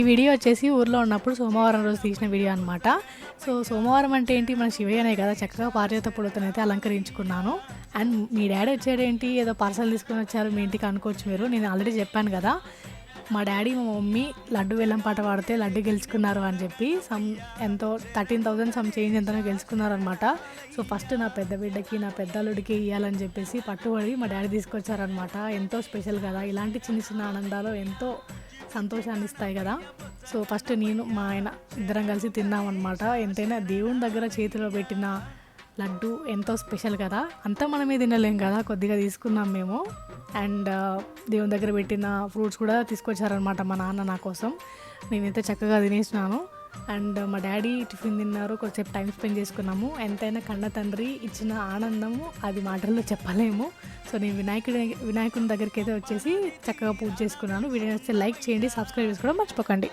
ఈ వీడియో వచ్చేసి ఊర్లో ఉన్నప్పుడు సోమవారం రోజు తీసిన వీడియో అనమాట. సో సోమవారం అంటే ఏంటి, మన శివయ్యనే కదా, చక్కగా పారిజాత పూలతోనైతే అలంకరించుకున్నాను. అండ్ మీ డాడీ వచ్చాడేంటి, ఏదో పార్సల్ తీసుకొని వచ్చారు మీ ఇంటికి అనుకోవచ్చు మీరు. నేను ఆల్రెడీ చెప్పాను కదా, మా డాడీ మా మమ్మీ లడ్డు వేలం పాట పాడితే లడ్డు గెలుచుకున్నారు అని చెప్పి ఎంతో 13,000 చేంజ్ ఎంతనో గెలుచుకున్నారనమాట. సో ఫస్ట్ నా పెద్ద బిడ్డకి, నా పెద్ద అల్లుడికి ఇవ్వాలని చెప్పేసి పట్టుబడి మా డాడీ తీసుకొచ్చారనమాట. ఎంతో స్పెషల్ కదా, ఇలాంటి చిన్న చిన్న ఆనందాలు ఎంతో సంతోషాన్ని ఇస్తాయి కదా. సో ఫస్ట్ నేను మా ఆయన ఇద్దరం కలిసి తిన్నామన్నమాట. ఎంతైనా దేవుని దగ్గర చేతిలో పెట్టిన లడ్డు ఎంతో స్పెషల్ కదా, అంతా మనమే తినలేం కదా, కొద్దిగా తీసుకున్నాం మేము. అండ్ దేవుని దగ్గర పెట్టిన ఫ్రూట్స్ కూడా తీసుకొచ్చారనమాట మా నాన్న నా కోసం. నేనైతే చక్కగా తినేసినాను. అండ్ మా డాడీ టిఫిన్ తిన్నారు, కొంచెంసేపు టైం స్పెండ్ చేసుకున్నాము. ఎంతైనా కన్న తండ్రి ఇచ్చిన ఆనందము అది మాటల్లో చెప్పలేము. సో నేను వినాయకుని దగ్గరికి అయితే వచ్చేసి చక్కగా పూజ చేసుకున్నాను. వీడియో నచ్చితే లైక్ చేయండి, సబ్స్క్రైబ్ చేసుకోవడం మర్చిపోకండి.